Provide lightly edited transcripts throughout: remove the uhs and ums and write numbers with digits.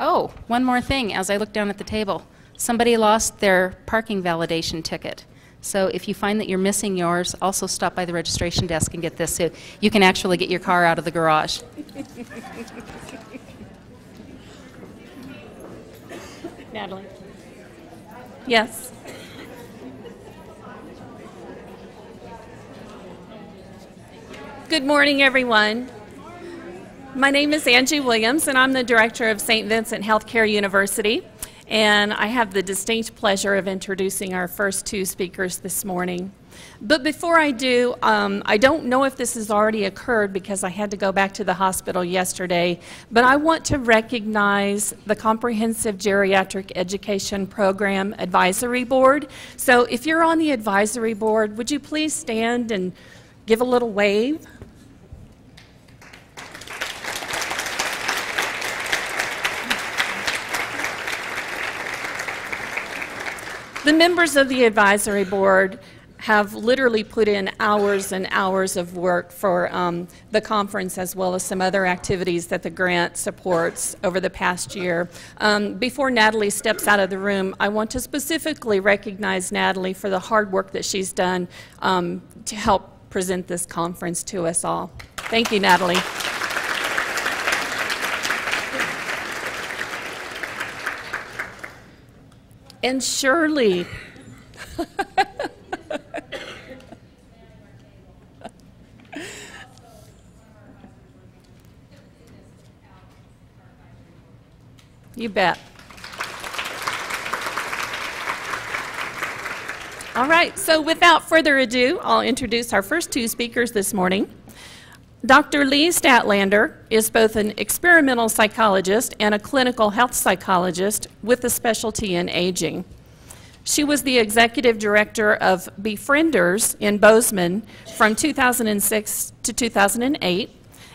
Oh, one more thing as I look down at the table. Somebody lost their parking validation ticket. So if you find that you're missing yours, also stop by the registration desk and get this so you can actually get your car out of the garage. Natalie. Yes. Good morning, everyone. My name is Angie Williams, and I'm the director of St. Vincent Healthcare University. And I have the distinct pleasure of introducing our first two speakers this morning. But before I do, I don't know if this has already occurred because I had to go back to the hospital yesterday, but I want to recognize the Comprehensive Geriatric Education Program Advisory Board. So if you're on the advisory board, would you please stand and give a little wave? The members of the advisory board have literally put in hours and hours of work for the conference as well as some other activities that the grant supports over the past year. Before Natalie steps out of the room, I want to specifically recognize Natalie for the hard work that she's done to help present this conference to us all. Thank you, Natalie. And Shirley. You bet. All right, so without further ado, I'll introduce our first two speakers this morning. Dr. Lee Stadtlander is both an experimental psychologist and a clinical health psychologist with a specialty in aging. She was the executive director of Befrienders in Bozeman from 2006 to 2008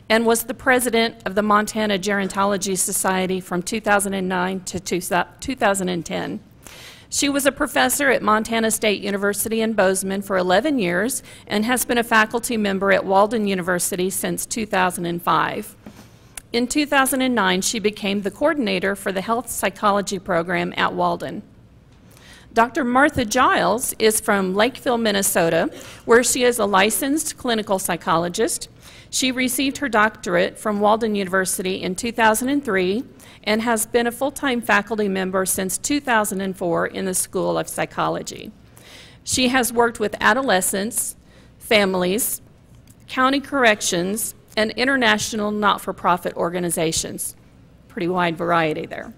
and was the president of the Montana Gerontology Society from 2009 to 2010. She was a professor at Montana State University in Bozeman for 11 years and has been a faculty member at Walden University since 2005. In 2009, she became the coordinator for the health psychology program at Walden. Dr. Martha Giles is from Lakeville, Minnesota, where she is a licensed clinical psychologist. She received her doctorate from Walden University in 2003 and has been a full-time faculty member since 2004 in the School of Psychology. She has worked with adolescents, families, county corrections, and international not-for-profit organizations. Pretty wide variety there.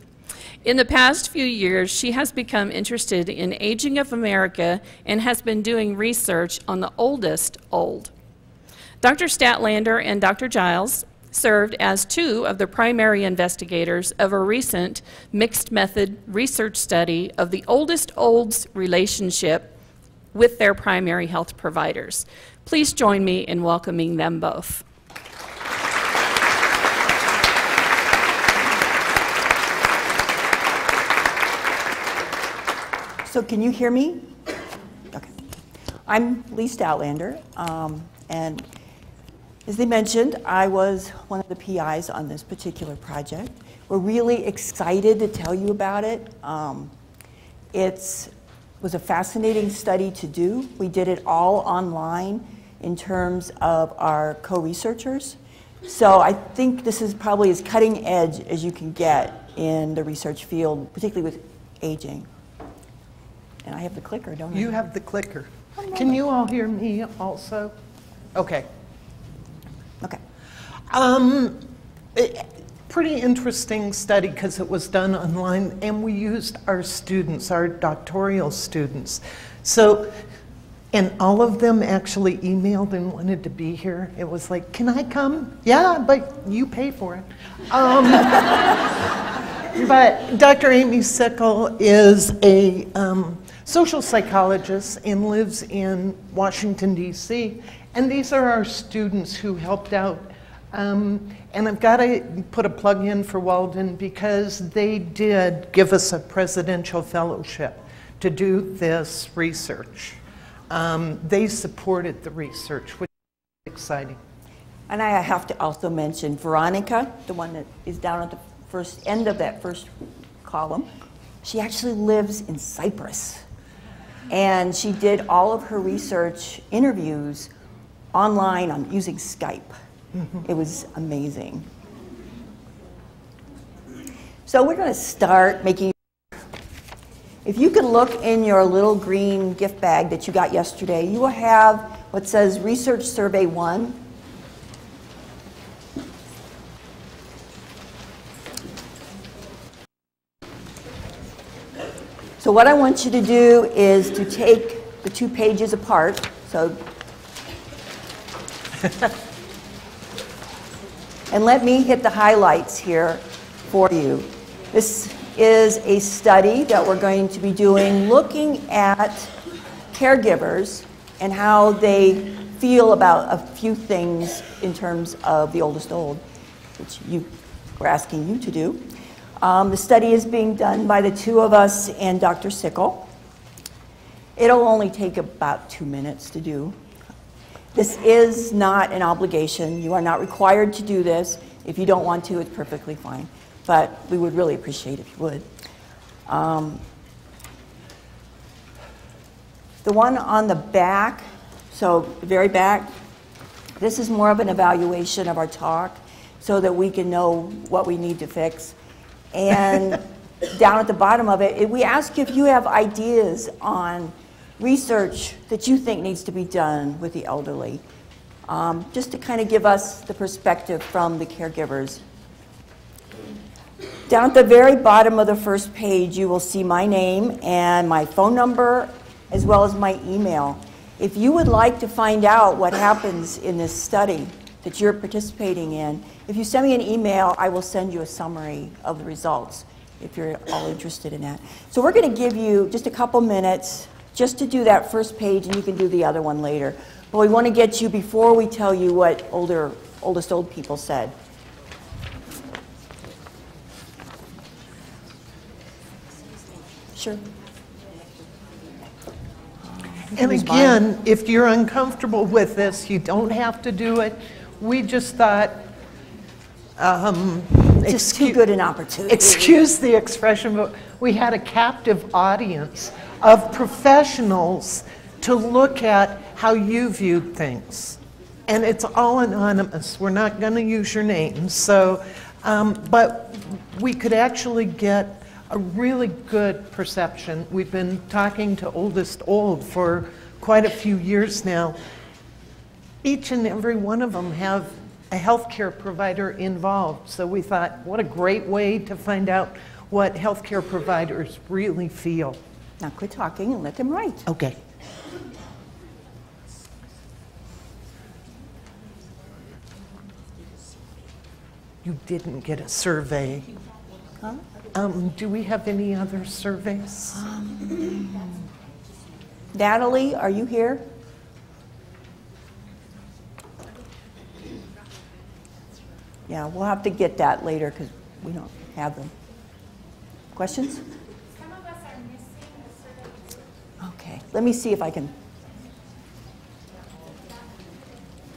In the past few years, she has become interested in aging of America and has been doing research on the oldest old. Dr. Stadtlander and Dr. Giles served as two of the primary investigators of a recent mixed method research study of the oldest olds relationship with their primary health providers. Please join me in welcoming them both. So can you hear me? Okay. I'm Lee Stadtlander, and as they mentioned, I was one of the PIs on this particular project. We're really excited to tell you about it. It was a fascinating study to do. We did it all online in terms of our co-researchers. So I think this is probably as cutting edge as you can get in the research field, particularly with aging. And I have the clicker, don't I? You have the clicker. Can you all hear me also? Okay. Okay. Pretty interesting study because it was done online and we used our students, our doctoral students. So, and all of them actually emailed and wanted to be here. It was like, can I come? Yeah, but you pay for it. But Dr. Amy Sickle is a social psychologist and lives in Washington, D.C. And these are our students who helped out. And I've got to put a plug in for Walden because they did give us a presidential fellowship to do this research. They supported the research, which is exciting. And I have to also mention Veronica, the one that is down at the first end of that first column. She actually lives in Cyprus. And she did all of her research interviews online using Skype. It was amazing. So we're going to start making. If you can look in your little green gift bag that you got yesterday, you will have what says Research Survey 1. So what I want you to do is to take the 2 pages apart. So, and let me hit the highlights here for you. This is a study that we're going to be doing looking at caregivers and how they feel about a few things in terms of the oldest old, which we're asking you to do. The study is being done by the 2 of us and Dr. Sickle. It'll only take about 2 minutes to do. This is not an obligation. You are not required to do this. If you don't want to, it's perfectly fine. But we would really appreciate if you would. The one on the back, so the very back, this is more of an evaluation of our talk so that we can know what we need to fix. And down at the bottom of it, we ask you if you have ideas on research that you think needs to be done with the elderly, just to kind of give us the perspective from the caregivers. Down at the very bottom of the first page, you will see my name and my phone number, as well as my email. If you would like to find out what happens in this study that you're participating in, if you send me an email, I will send you a summary of the results, if you're all interested in that. So we're going to give you just a couple minutes just to do that first page, and you can do the other one later. But we want to get you before we tell you what oldest old people said. Sure. And again, if you're uncomfortable with this, you don't have to do it. We just thought, just too good an opportunity. Excuse the expression, but we had a captive audience of professionals to look at how you viewed things. And it's all anonymous. We're not going to use your names. So, but we could actually get a really good perception. We've been talking to oldest old for quite a few years now. Each and every one of them have a healthcare provider involved. So we thought, what a great way to find out what healthcare providers really feel. Now quit talking and let them write. Okay. You didn't get a survey. Huh? Do we have any other surveys? Natalie, are you here? Yeah, we'll have to get that later because we don't have them. Questions? Some of us are missing the survey. Okay, let me see if I can.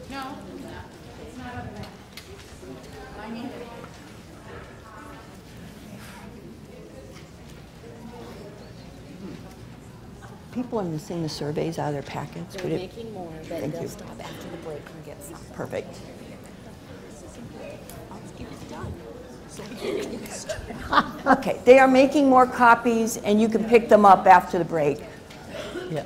No, it's not over there. I need it. People are missing the surveys out of their packets. They're Could it- making more, but Thank they'll you. stop after the break and get some. Perfect. Okay, they are making more copies, and you can pick them up after the break. Yeah.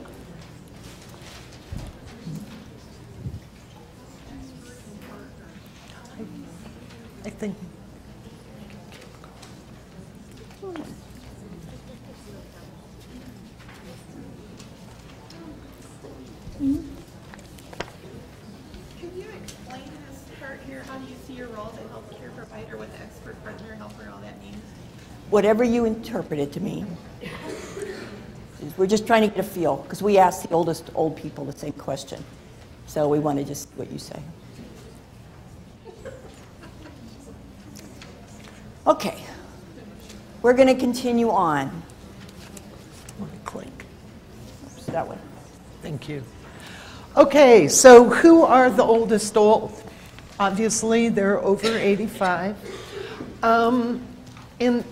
I think. Can you explain this part here? How do you see your role as a healthcare provider with expert partner helper and all that means? Whatever you interpret it to mean. We're just trying to get a feel, because we asked the oldest old people the same question. So we want to just see what you say. Okay. We're going to continue on. Click. Oops, that one. Thank you. Okay, so who are the oldest old? Obviously, they're over 85. And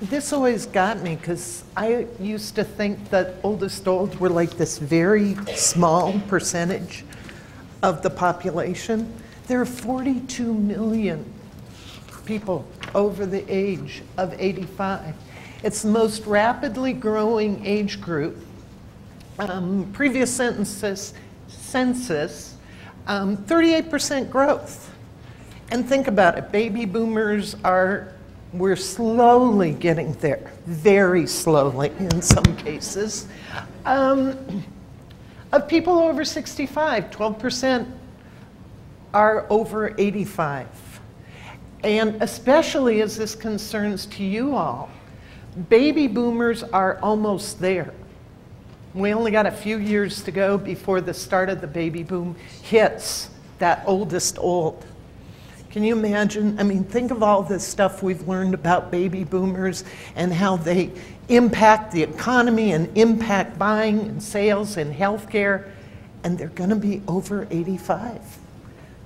this always got me because I used to think that oldest old were like this very small percentage of the population. There are 42 million people over the age of 85. It's the most rapidly growing age group. Previous census, 38% growth. And think about it, baby boomers we're slowly getting there, very slowly in some cases. Of people over 65, 12% are over 85. And especially as this concerns to you all, baby boomers are almost there. We only got a few years to go before the start of the baby boom hits that oldest old. Can you imagine? I mean, think of all this stuff we've learned about baby boomers and how they impact the economy and impact buying and sales and healthcare, and they're going to be over 85.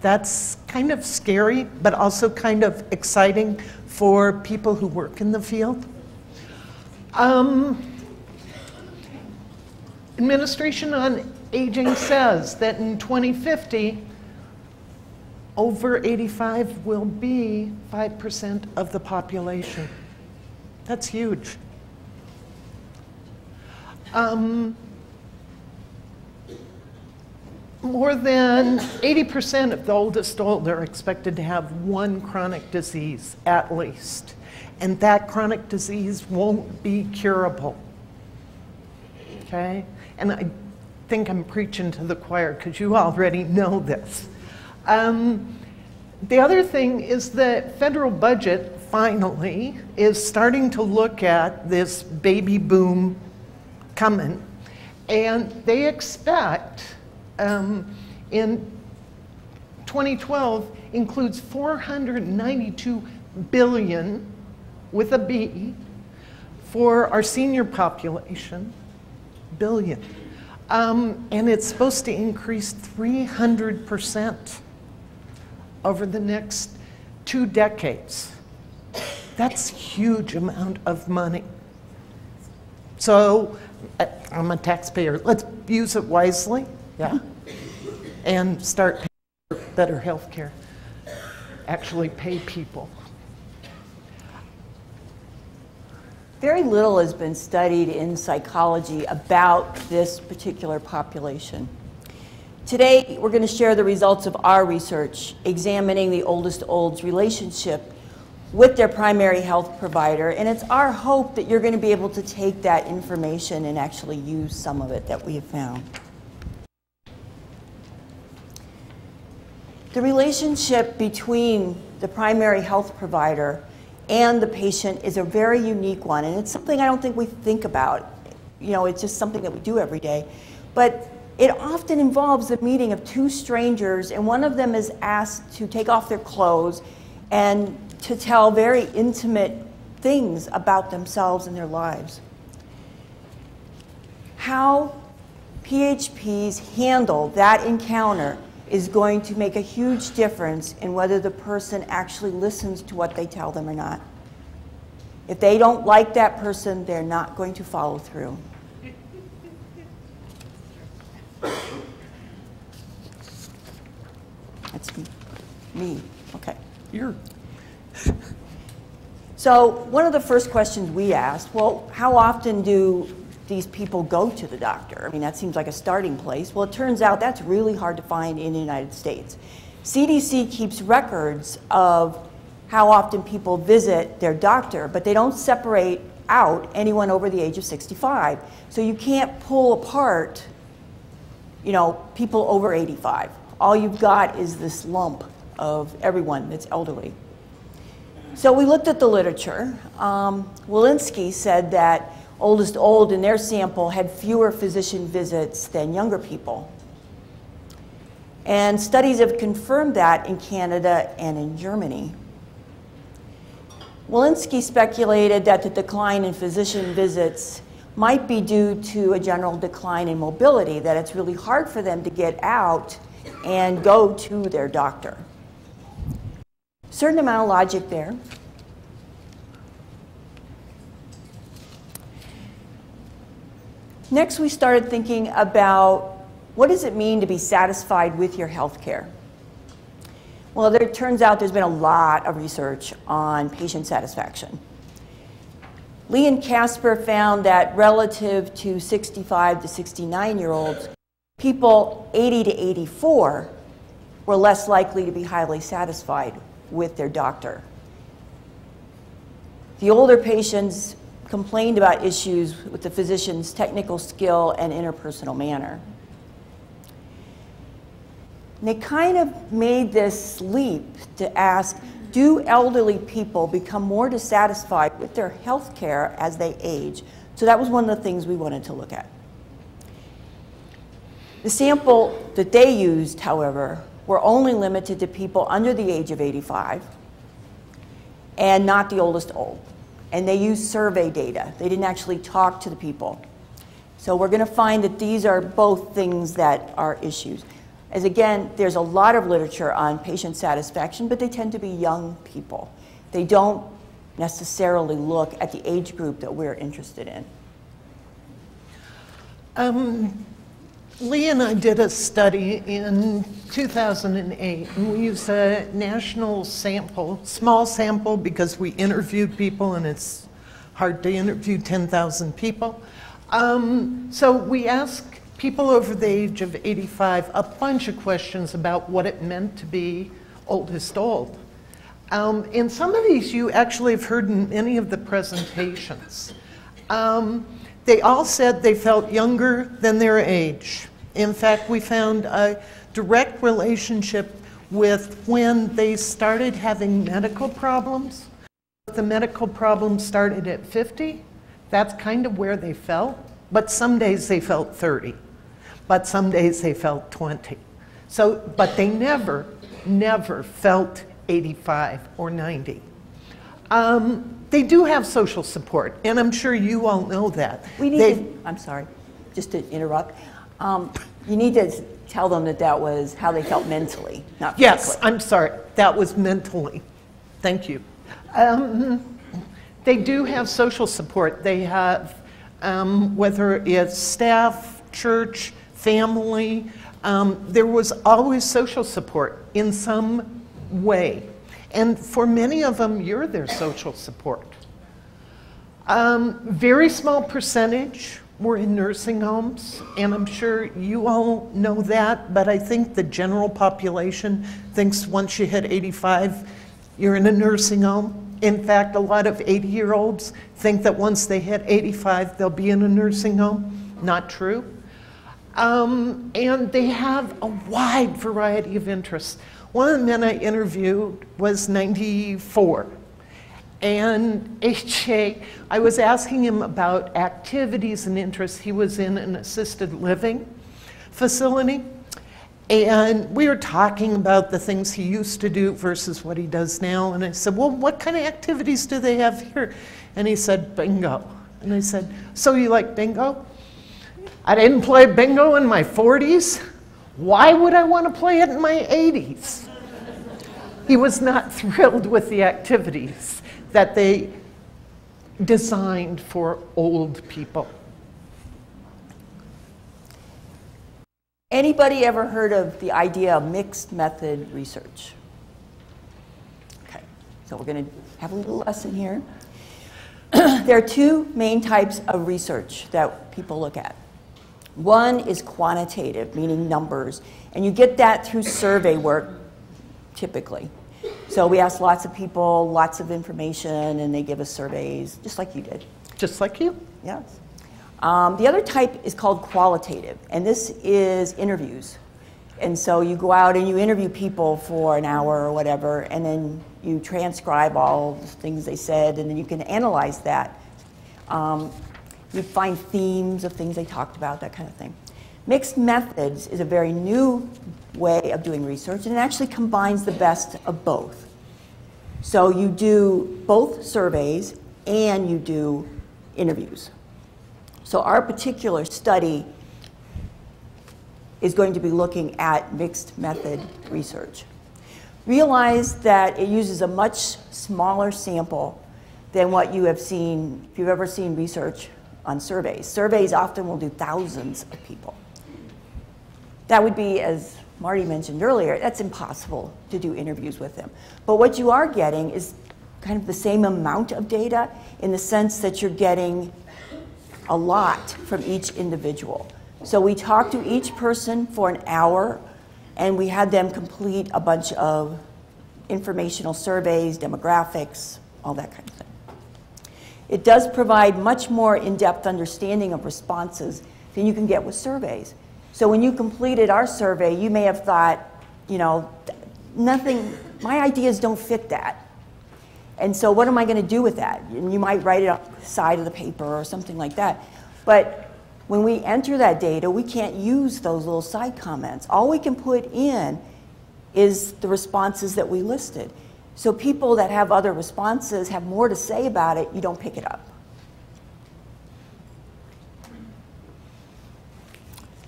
That's kind of scary, but also kind of exciting for people who work in the field. Administration on Aging says that in 2050, over 85 will be 5% of the population. That's huge. More than 80% of the oldest old are expected to have one chronic disease at least. And that chronic disease won't be curable. Okay? And I think I'm preaching to the choir because you already know this. The other thing is the federal budget finally is starting to look at this baby boom coming, and they expect in 2012 includes $492 billion with a B for our senior population, billion. And it's supposed to increase 300% over the next 2 decades. That's a huge amount of money. So I'm a taxpayer. Let's use it wisely, yeah? And start paying for better health care. Actually pay people. Very little has been studied in psychology about this particular population. Today, we're going to share the results of our research examining the oldest old's relationship with their primary health provider, and it's our hope that you're going to be able to take that information and actually use some of it that we have found. The relationship between the primary health provider and the patient is a very unique one, and it's something I don't think we think about. You know, it's just something that we do every day. But it often involves the meeting of 2 strangers, and one of them is asked to take off their clothes and to tell very intimate things about themselves and their lives. How PHPs handle that encounter is going to make a huge difference in whether the person actually listens to what they tell them or not. If they don't like that person, they're not going to follow through. That's me. Okay. So one of the first questions we asked, well, how often do these people go to the doctor? I mean, that seems like a starting place. Well, it turns out that's really hard to find in the United States. CDC keeps records of how often people visit their doctor, but they don't separate out anyone over the age of 65. So you can't pull apart, you know, people over 85. All you've got is this lump of everyone that's elderly. So we looked at the literature. Walensky said that oldest old in their sample had fewer physician visits than younger people. And studies have confirmed that in Canada and in Germany. Walensky speculated that the decline in physician visits might be due to a general decline in mobility, that it's really hard for them to get out and go to their doctor. Certain amount of logic there. Next, we started thinking about what does it mean to be satisfied with your health care? Well, it turns out there's been a lot of research on patient satisfaction. Lee and Casper found that relative to 65 to 69-year-olds, people 80 to 84 were less likely to be highly satisfied with their doctor. The older patients complained about issues with the physician's technical skill and interpersonal manner. And they kind of made this leap to ask, do elderly people become more dissatisfied with their health care as they age? So that was one of the things we wanted to look at. The sample that they used, however, were only limited to people under the age of 85 and not the oldest old. And they used survey data. They didn't actually talk to the people. So we're going to find that these are both things that are issues. As again, there's a lot of literature on patient satisfaction, but they tend to be young people. They don't necessarily look at the age group that we're interested in. Lee and I did a study in 2008, and we used a national sample, small sample, because we interviewed people, and it's hard to interview 10,000 people. So we asked people over the age of 85 a bunch of questions about what it meant to be oldest old. In some of these, you actually have heard in many of the presentations. They all said they felt younger than their age. In fact, we found a direct relationship with when they started having medical problems. If the medical problems started at 50, that's kind of where they felt. But some days they felt 30. But some days they felt 20. So, but they never felt 85 or 90. They do have social support, and I'm sure you all know that. We need to, I'm sorry, just to interrupt. You need to tell them that that was how they felt mentally, not physically. Yes, I'm sorry, that was mentally. Thank you. They do have social support. They have, whether it's staff, church, family, there was always social support in some way. And for many of them, you're their social support. Very small percentage were in nursing homes, and I'm sure you all know that, but I think the general population thinks once you hit 85, you're in a nursing home. In fact, a lot of 80-year-olds think that once they hit 85, they'll be in a nursing home. Not true. And they have a wide variety of interests. One of the men I interviewed was 94. And HJ, I was asking him about activities and interests. He was in an assisted living facility. And we were talking about the things he used to do versus what he does now. And I said, well, what kind of activities do they have here? And he said, bingo. And I said, so you like bingo? I didn't play bingo in my 40s. Why would I want to play it in my 80s? He was not thrilled with the activities that they designed for old people. Anybody ever heard of the idea of mixed method research? Okay, so we're going to have a little lesson here. There are two main types of research that people look at. One is quantitative, meaning numbers, and you get that through survey work, typically. So we ask lots of people, lots of information, and they give us surveys, just like you did. Just like you? Yes. The other type is called qualitative, and this is interviews. And so you go out and you interview people for an hour or whatever, and then you transcribe all the things they said, and then you can analyze that. You find themes of things they talked about, that kind of thing. Mixed methods is a very new way of doing research, and it actually combines the best of both. So you do both surveys and you do interviews. So our particular study is going to be looking at mixed method research. Realize that it uses a much smaller sample than what you have seen, if you've ever seen research on surveys. Surveys often will do thousands of people. That would be, as Marty mentioned earlier, that's impossible to do interviews with them. But what you are getting is kind of the same amount of data in the sense that you're getting a lot from each individual. So we talked to each person for an hour, and we had them complete a bunch of informational surveys, demographics, all that kind of thing. It does provide much more in-depth understanding of responses than you can get with surveys. So when you completed our survey, you may have thought, you know, nothing, my ideas don't fit that. And so what am I going to do with that? And you might write it on the side of the paper or something like that. But when we enter that data, we can't use those little side comments. All we can put in is the responses that we listed. So people that have other responses have more to say about it, you don't pick it up.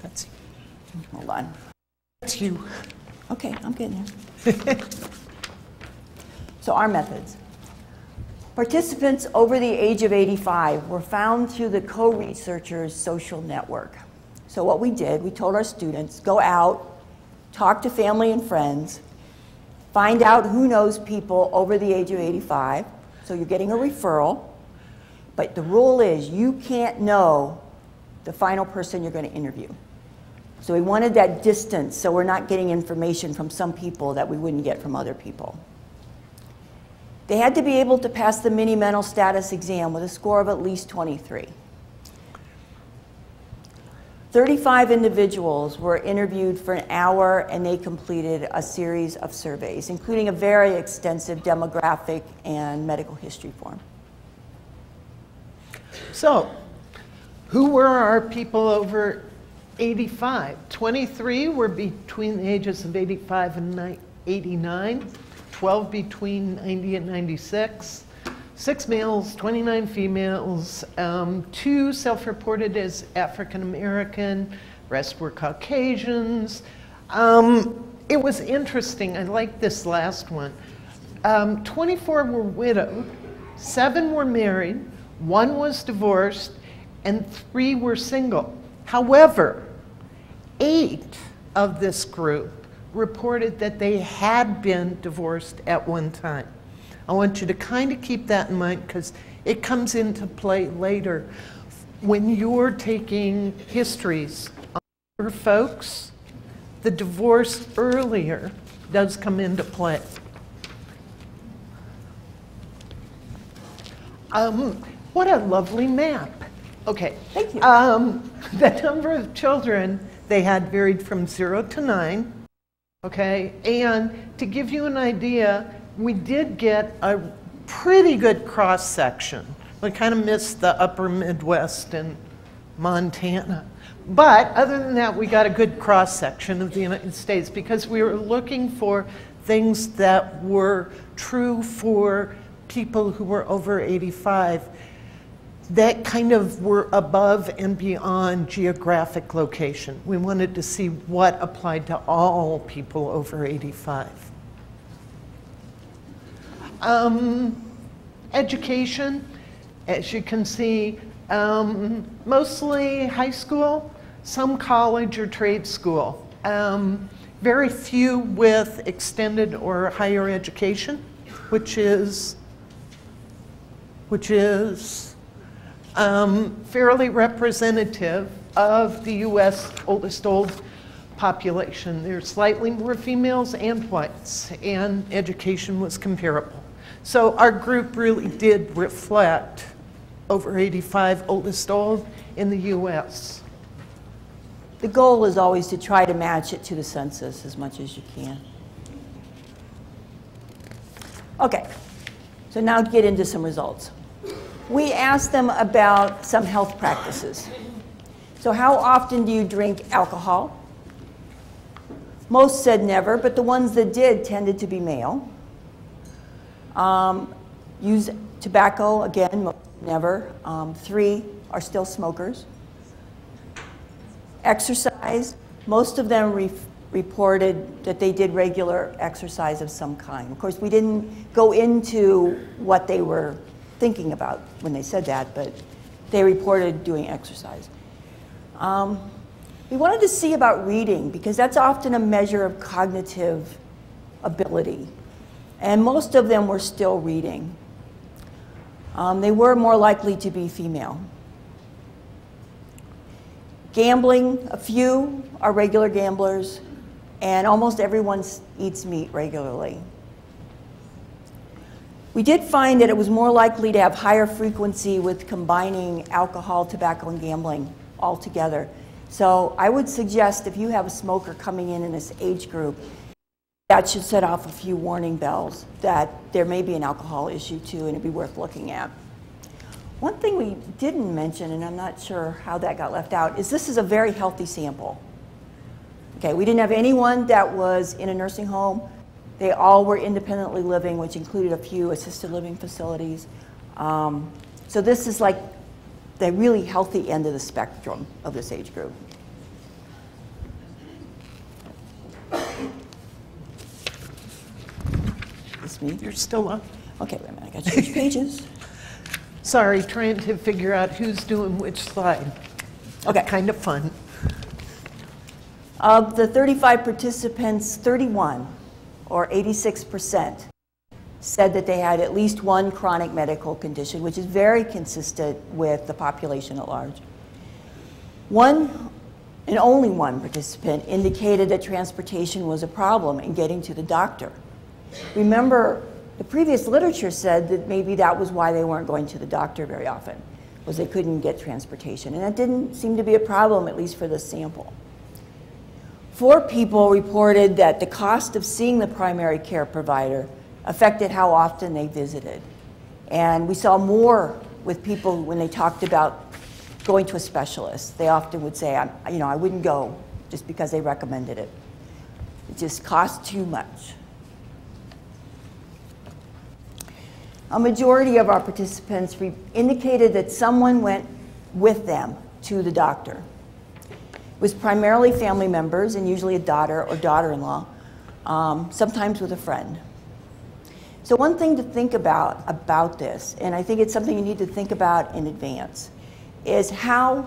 That's, Hold on. that's you. Okay, I'm getting there. So our methods. Participants over the age of 85 were found through the co-researchers' social network. So what we did, we told our students, go out, talk to family and friends, find out who knows people over the age of 85. So you're getting a referral. But the rule is you can't know the final person you're going to interview. So we wanted that distance so we're not getting information from some people that we wouldn't get from other people. They had to be able to pass the mini mental status exam with a score of at least 23. 35 individuals were interviewed for an hour, and they completed a series of surveys, including a very extensive demographic and medical history form. So, who were our people over 85? 23 were between the ages of 85 and 89. 12 between 90 and 96, 6 males, 29 females, 2 self-reported as African American, rest were Caucasians. It was interesting, I like this last one. 24 were widowed, 7 were married, 1 was divorced, and 3 were single. However, 8 of this group reported that they had been divorced at one time. I want you to kind of keep that in mind because it comes into play later. When you're taking histories on your folks, the divorce earlier does come into play. What a lovely map. Okay. Thank you. The number of children they had varied from 0 to 9. Okay, and to give you an idea, we did get a pretty good cross-section. We kind of missed the upper Midwest and Montana. But other than that, we got a good cross-section of the United States because we were looking for things that were true for people who were over 85 that kind of were above and beyond geographic location. We wanted to see what applied to all people over 85. Education, as you can see, mostly high school, some college or trade school. Very few with extended or higher education, which is fairly representative of the U.S. oldest old population. There's slightly more females and whites, and education was comparable. So our group really did reflect over 85 oldest old in the U.S. The goal is always to try to match it to the census as much as you can. Okay, so now to get into some results. We asked them about some health practices. So how often do you drink alcohol? Most said never, but the ones that did tended to be male. Use tobacco, again, most never. 3 are still smokers. Exercise, most of them reported that they did regular exercise of some kind. Of course, we didn't go into what they were thinking about when they said that, but they reported doing exercise. We wanted to see about reading, because that's often a measure of cognitive ability. And most of them were still reading. They were more likely to be female. Gambling, a few are regular gamblers, and almost everyone eats meat regularly. We did find that it was more likely to have higher frequency with combining alcohol, tobacco, and gambling all together. So I would suggest if you have a smoker coming in this age group, that should set off a few warning bells that there may be an alcohol issue too, and it'd be worth looking at. One thing we didn't mention, and I'm not sure how that got left out, is this is a very healthy sample. Okay, we didn't have anyone that was in a nursing home. They all were independently living, which included a few assisted living facilities. So this is like the really healthy end of the spectrum of this age group. Is me? You're still up. Okay, wait a minute, I got to change pages. Sorry, trying to figure out who's doing which slide. Okay. Kind of fun. Of the 35 participants, 31, or 86%, said that they had at least one chronic medical condition, which is very consistent with the population at large. One, and only one participant, indicated that transportation was a problem in getting to the doctor. Remember, the previous literature said that maybe that was why they weren't going to the doctor very often, was they couldn't get transportation. And that didn't seem to be a problem, at least for this sample. 4 people reported that the cost of seeing the primary care provider affected how often they visited. And we saw more with people when they talked about going to a specialist. They often would say, I wouldn't go just because they recommended it. It just costs too much. A majority of our participants indicated that someone went with them to the doctor. It was primarily family members, and usually a daughter or daughter-in-law, sometimes with a friend. So one thing to think about this, and I think it's something you need to think about in advance, is how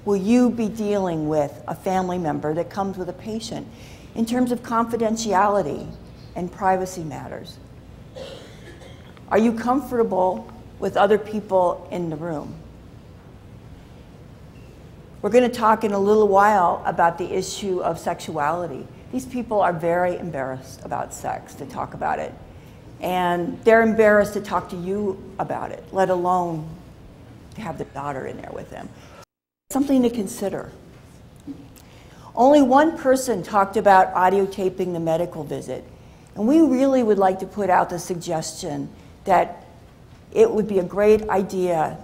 will you be dealing with a family member that comes with a patient in terms of confidentiality and privacy matters? Are you comfortable with other people in the room? We're going to talk in a little while about the issue of sexuality. These people are very embarrassed about sex, to talk about it. And they're embarrassed to talk to you about it, let alone to have their daughter in there with them. Something to consider. Only one person talked about audio taping the medical visit. And we really would like to put out the suggestion that it would be a great idea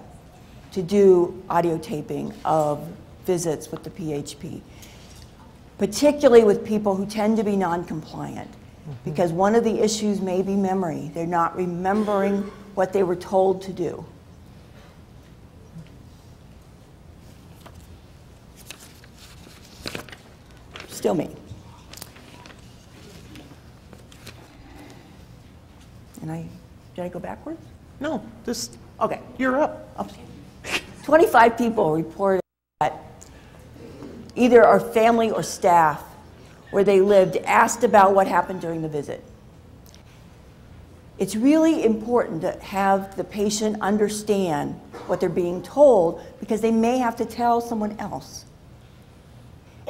to do audio taping of visits with the PHP, particularly with people who tend to be non-compliant, because one of the issues may be memory. They're not remembering what they were told to do. Still me. And did I go backwards? No, just, Okay. you're up. 25 people reported that either our family or staff where they lived asked about what happened during the visit. It's really important to have the patient understand what they're being told, because they may have to tell someone else.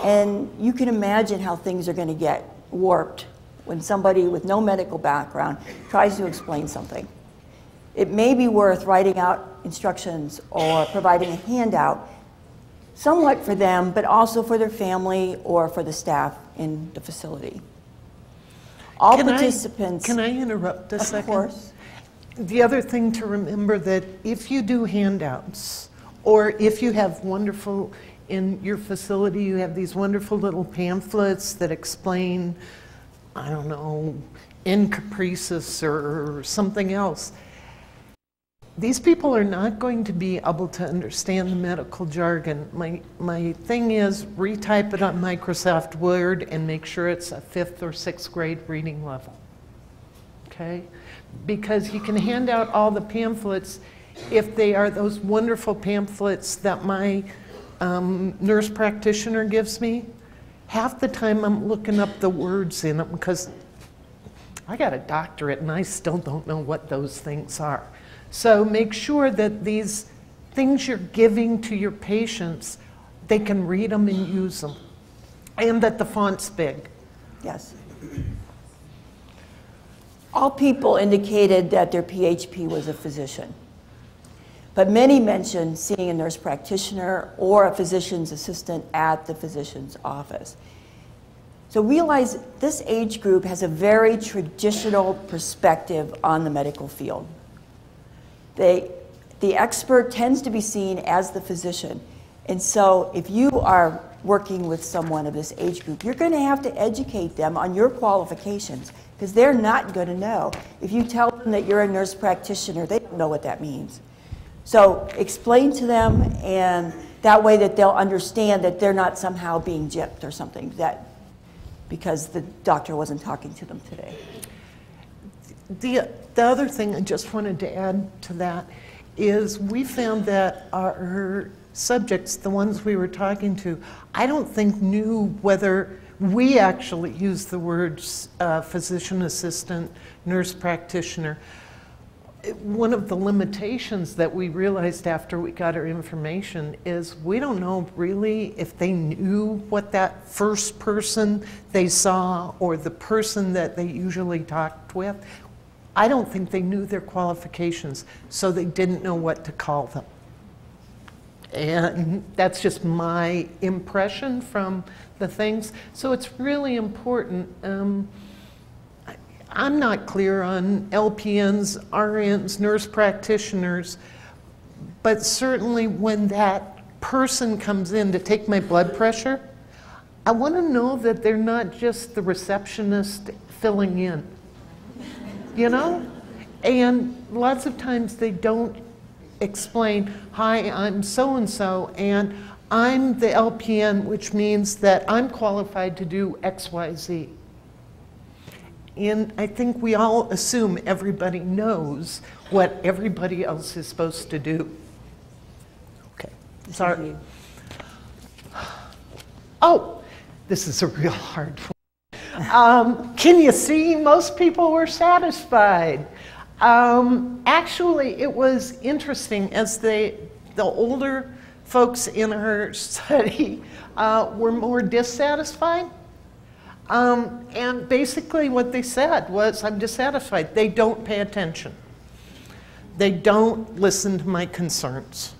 And you can imagine how things are going to get warped when somebody with no medical background tries to explain something. It may be worth writing out instructions or providing a handout, somewhat for them, but also for their family or for the staff in the facility. All participants... Can I interrupt a second? Of course. The other thing to remember, that if you do handouts, or if you have wonderful, in your facility, you have these wonderful little pamphlets that explain, I don't know, encapresis or something else, these people are not going to be able to understand the medical jargon. My thing is retype it on Microsoft Word and make sure it's a 5th or 6th grade reading level. Okay? Because you can hand out all the pamphlets if they are those wonderful pamphlets that my nurse practitioner gives me. Half the time I'm looking up the words in them because I got a doctorate and I still don't know what those things are. So make sure that these things you're giving to your patients, they can read them and use them, and that the font's big. Yes. All people indicated that their PHP was a physician, but many mentioned seeing a nurse practitioner or a physician's assistant at the physician's office. So realize this age group has a very traditional perspective on the medical field. The expert tends to be seen as the physician. And so if you are working with someone of this age group, you're going to have to educate them on your qualifications because they're not going to know. If you tell them that you're a nurse practitioner, they don't know what that means. So explain to them, and that way that they'll understand that they're not somehow being gypped or something because the doctor wasn't talking to them today. The other thing I just wanted to add to that is we found that our subjects, the ones we were talking to, I don't think knew whether we actually used the words physician assistant, nurse practitioner. One of the limitations that we realized after we got our information is we don't know really if they knew what that first person they saw or the person that they usually talked with. I don't think they knew their qualifications, so they didn't know what to call them. And that's just my impression from the things. So it's really important. I'm not clear on LPNs, RNs, nurse practitioners, but certainly when that person comes in to take my blood pressure, I want to know that they're not just the receptionist filling in. You know? And lots of times they don't explain, hi, I'm so-and-so, and I'm the LPN, which means that I'm qualified to do X, Y, Z. And I think we all assume everybody knows what everybody else is supposed to do. Okay, sorry. Oh, this is a real hard one. Can you see most people were satisfied? Actually, it was interesting as the older folks in our study were more dissatisfied. And basically what they said was, I'm dissatisfied. They don't pay attention. They don't listen to my concerns.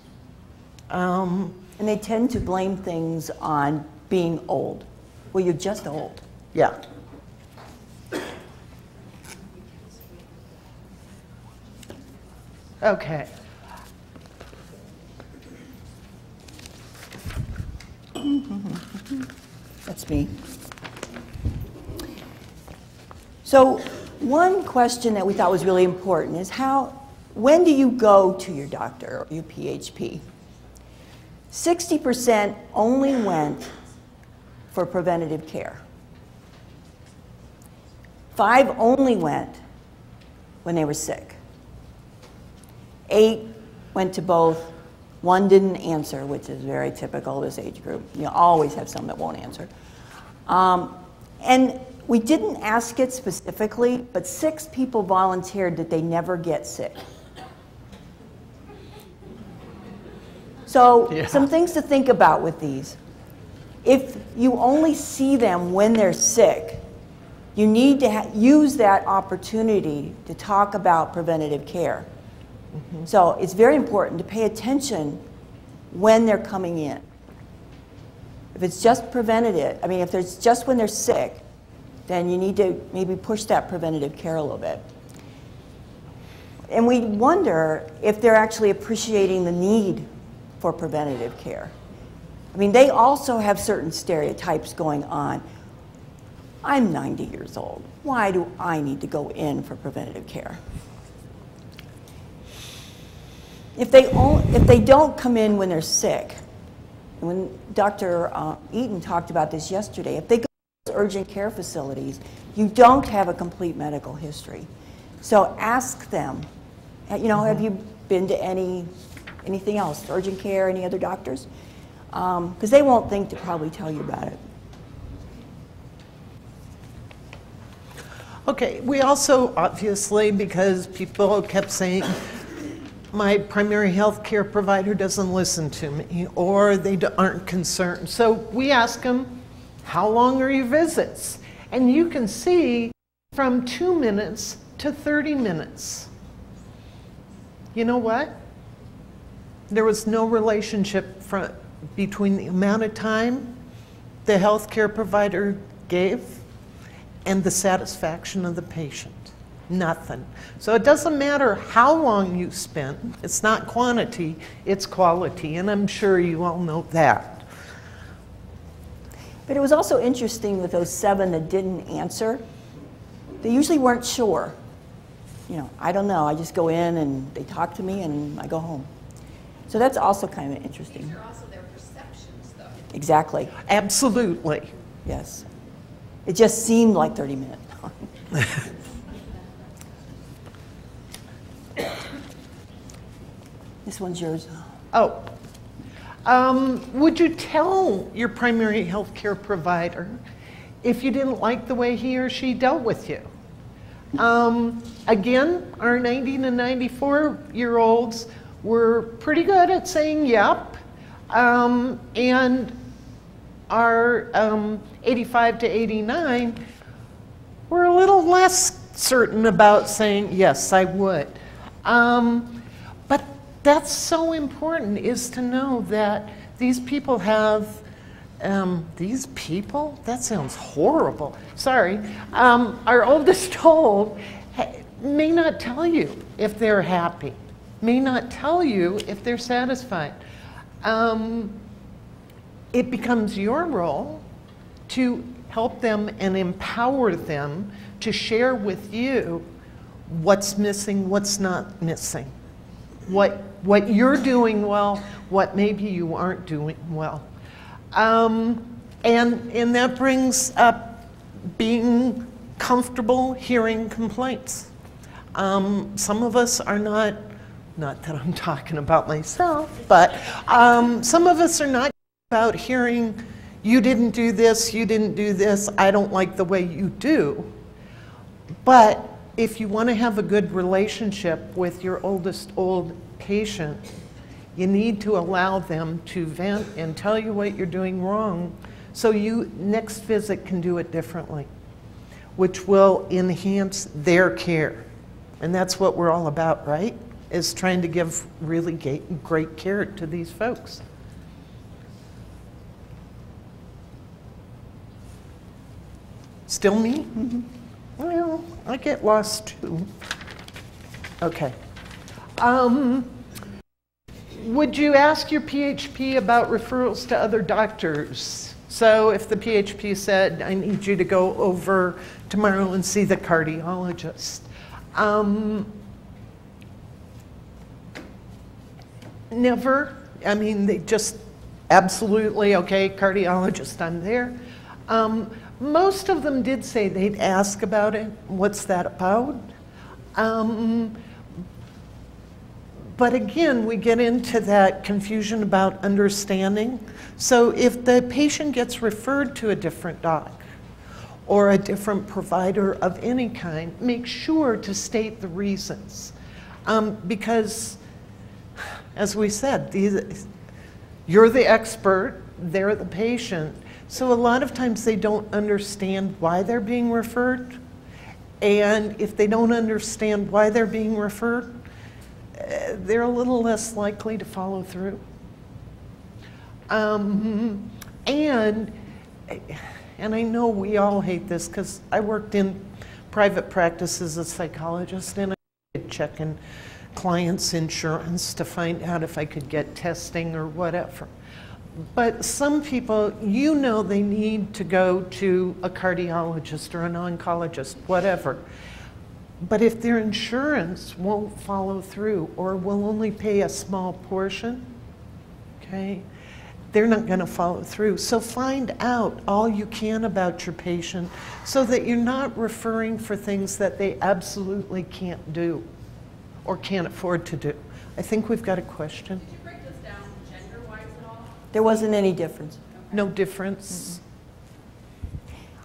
And they tend to blame things on being old. Well, you're just old. Yeah. Okay. That's me. So one question that we thought was really important is when do you go to your doctor or your PHP? 60% only went for preventative care. 5 only went when they were sick. 8 went to both. 1 didn't answer, which is very typical of this age group. You always have some that won't answer. And we didn't ask it specifically, but 6 people volunteered that they never get sick. So some things to think about with these. If you only see them when they're sick, you need to use that opportunity to talk about preventative care. Mm-hmm. So it's very important to pay attention when they're coming in. If it's just preventative, if it's just when they're sick, then you need to maybe push that preventative care a little bit. And we wonder if they're actually appreciating the need for preventative care. They also have certain stereotypes going on. I'm 90 years old. Why do I need to go in for preventative care? if they don't come in when they're sick, and when Dr. Eaton talked about this yesterday, if they go to urgent care facilities, you don't have a complete medical history. So ask them, you know, have you been to anything else, urgent care, any other doctors? Because they won't think to probably tell you about it. Okay, we also, obviously, because people kept saying, my primary health care provider doesn't listen to me, or they aren't concerned. So we ask them, how long are your visits? And you can see from 2 minutes to 30 minutes. You know what? There was no relationship between the amount of time the healthcare provider gave and the satisfaction of the patient. Nothing. So it doesn't matter how long you spent. It's not quantity, it's quality, and I'm sure you all know that. But it was also interesting with those 7 that didn't answer. They usually weren't sure. You know, I don't know. I just go in and they talk to me and I go home. So that's also kind of interesting. These are also their perceptions, though. Exactly. Absolutely. Yes. It just seemed like 30 minutes. This one's yours. Oh. Would you tell your primary health care provider if you didn't like the way he or she dealt with you? Again, our 90 to 94-year-olds were pretty good at saying yep, and our 85 to 89 were a little less certain about saying yes, I would. But that's so important, is to know that these people have, these people? That sounds horrible. Sorry. Our oldest old may not tell you if they're happy, may not tell you if they're satisfied. It becomes your role to help them and empower them to share with you what's missing, what's not missing, what you're doing well, what maybe you aren't doing well. And that brings up being comfortable hearing complaints. Some of us are not that I'm talking about myself, but some of us are not about hearing, you didn't do this, I don't like the way you do. But if you want to have a good relationship with your oldest old patient, you need to allow them to vent and tell you what you're doing wrong, so you next visit can do it differently, which will enhance their care. And that's what we're all about, right? Is trying to give really great care to these folks. Still me? Mm-hmm. Well, I get lost too. Okay. Would you ask your PHP about referrals to other doctors? So if the PHP said, I need you to go over tomorrow and see the cardiologist. Never. I mean, they just absolutely, okay, cardiologist, I'm there. Most of them did say they'd ask about it. What's that about? But again, we get into that confusion about understanding. So if the patient gets referred to a different doc or a different provider of any kind, make sure to state the reasons. Because, as we said, you're the expert, they're the patient. So a lot of times they don't understand why they're being referred. And if they don't understand why they're being referred, they're a little less likely to follow through. And I know we all hate this because I worked in private practice as a psychologist, and I started checking clients' insurance to find out if I could get testing or whatever. But some people, you know, they need to go to a cardiologist or an oncologist, whatever. But if their insurance won't follow through or will only pay a small portion, okay, they're not going to follow through. So find out all you can about your patient so that you're not referring for things that they absolutely can't do or can't afford to do. I think we've got a question. Did you break this down gender-wise at all? There wasn't any difference. No difference.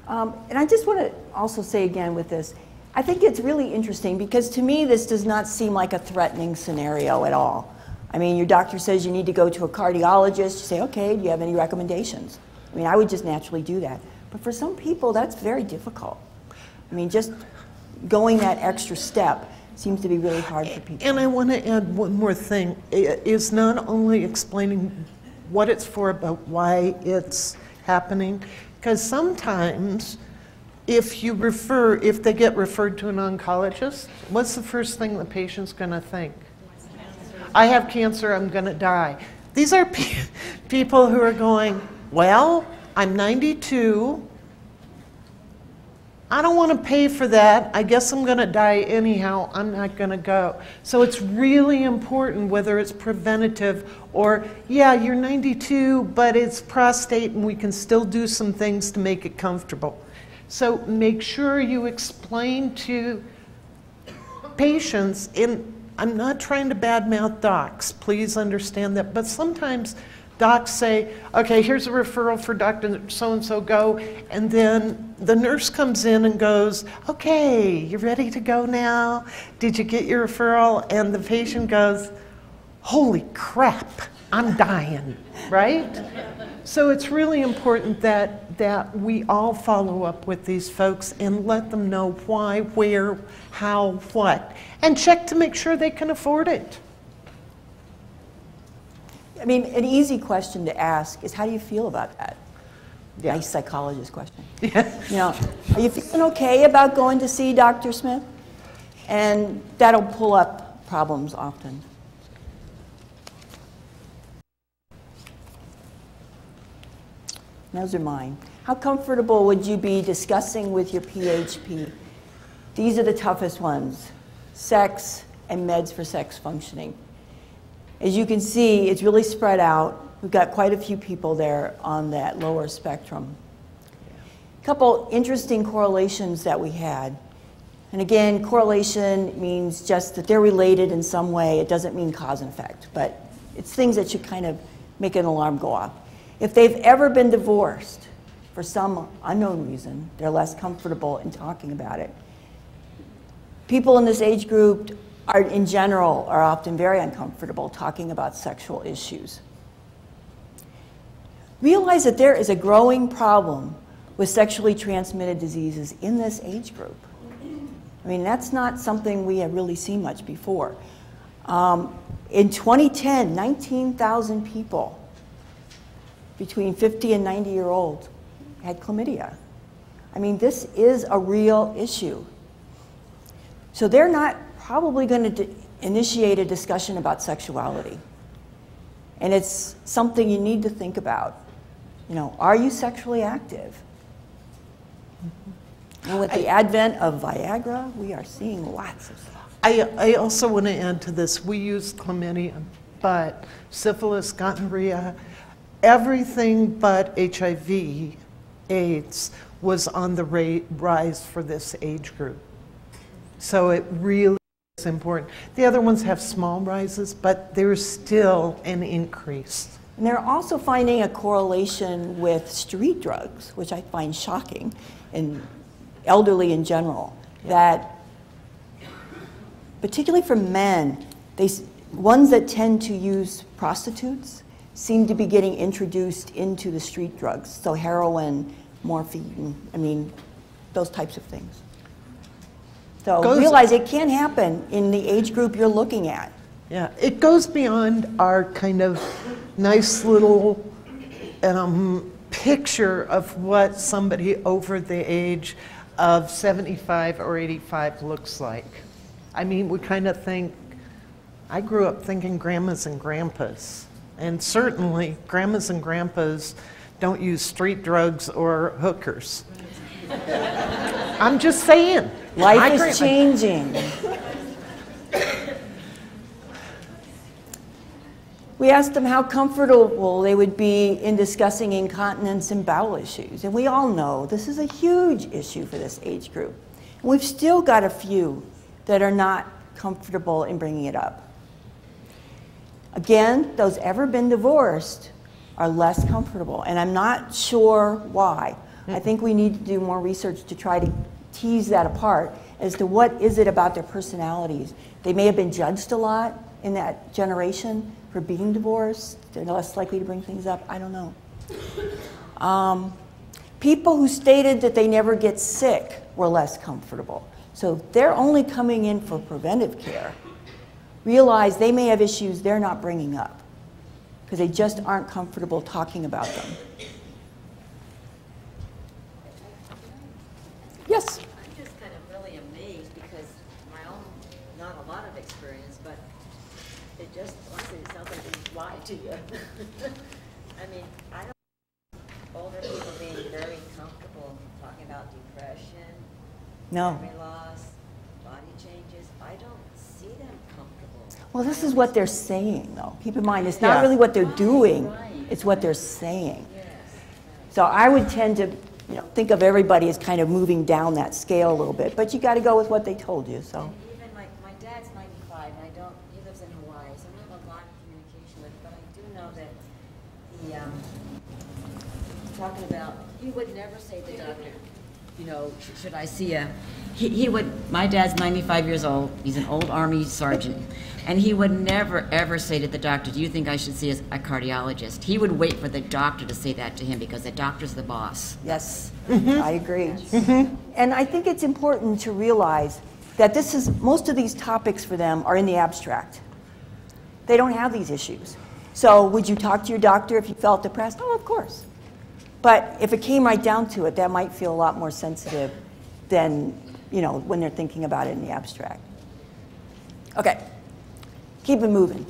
And I just want to also say again with this, I think it's really interesting because to me this does not seem like a threatening scenario at all. I mean, your doctor says you need to go to a cardiologist. You say, okay, do you have any recommendations? I mean, I would just naturally do that. But for some people, that's very difficult. I mean, just going that extra step seems to be really hard for people. And I want to add one more thing. It is not only explaining what it's for, but why it's happening. Because sometimes if they get referred to an oncologist, what's the first thing the patient's going to think? I have cancer, I'm going to die. These are people who are going, well, I'm 92. I don't want to pay for that. I guess I'm going to die anyhow. I'm not going to go. So it's really important, whether it's preventative or, yeah, you're 92, but it's prostate and we can still do some things to make it comfortable. So make sure you explain to patients, I'm not trying to badmouth docs, please understand that, but sometimes docs say, okay, here's a referral for Dr. So-and-so, go, and then the nurse comes in and goes, okay, you ready to go now? Did you get your referral? And the patient goes, holy crap, I'm dying, right? So it's really important that we all follow up with these folks and let them know why, where, how, what, and check to make sure they can afford it. I mean, an easy question to ask is, how do you feel about that? Yeah. Nice psychologist question. Yeah. You know, are you feeling okay about going to see Dr. Smith? And that'll pull up problems often. Those are mine. How comfortable would you be discussing with your PhD? These are the toughest ones: sex and meds for sex functioning. As you can see, it's really spread out. We've got quite a few people there on that lower spectrum. A couple interesting correlations that we had. And again, correlation means just that they're related in some way. It doesn't mean cause and effect, but it's things that should kind of make an alarm go off. If they've ever been divorced for some unknown reason, they're less comfortable in talking about it. People in this age group in general are often very uncomfortable talking about sexual issues. Realize that there is a growing problem with sexually transmitted diseases in this age group. I mean, that's not something we have really seen much before. In 2010, 19,000 people between 50 and 90-year-olds had chlamydia. I mean, this is a real issue. So they're not probably going to initiate a discussion about sexuality. And it's something you need to think about. You know, are you sexually active? And with the advent of Viagra, we are seeing lots of stuff. I also want to add to this, we use chlamydia, but syphilis, gonorrhea, everything but HIV, AIDS, was on the rise for this age group. So it really is important. The other ones have small rises, but there's still an increase. And they're also finding a correlation with street drugs, which I find shocking, in elderly in general, that particularly for men, ones that tend to use prostitutes seem to be getting introduced into the street drugs. So heroin, morphine, I mean, those types of things. So realize it can happen in the age group you're looking at. Yeah, it goes beyond our kind of nice little picture of what somebody over the age of 75 or 85 looks like. I mean, we kind of think, I grew up thinking grandmas and grandpas. And certainly, grandmas and grandpas don't use street drugs or hookers. I'm just saying. Life is changing. We asked them how comfortable they would be in discussing incontinence and bowel issues. And we all know this is a huge issue for this age group. And we've still got a few that are not comfortable in bringing it up. Again, those ever been divorced are less comfortable. And I'm not sure why. I think we need to do more research to try to tease that apart as to what is it about their personalities. They may have been judged a lot in that generation for being divorced. They're less likely to bring things up. I don't know. People who stated that they never get sick were less comfortable. So they're only coming in for preventive care. Realize they may have issues they're not bringing up because they just aren't comfortable talking about them. Yes? I'm just kind of really amazed because my own, not a lot of experience, but it just, honestly, it sounds like they lie to you. I mean, I don't older people being very comfortable talking about depression, No. memory loss, body changes. I don't see them comfortable. Well, this is what they're saying, though. Keep in mind, it's not Yeah. really what they're doing. Right. It's what they're saying. Yes. So I would tend to think of everybody as kind of moving down that scale a little bit. But you got to go with what they told you. So. And even like my dad's 95, and he lives in Hawaii, so I don't have a lot of communication with him, but I do know that talking about, he would never say to the doctor, should I see a, he would, my dad's 95 years old, he's an old Army sergeant, and he would never ever say to the doctor, do you think I should see a cardiologist? He would wait for the doctor to say that to him because the doctor's the boss. Yes, I agree. And I think it's important to realize that most of these topics for them are in the abstract. They don't have these issues. So would you talk to your doctor if you felt depressed? Oh, of course. But if it came right down to it, that might feel a lot more sensitive than, when they're thinking about it in the abstract. Okay, keep it moving.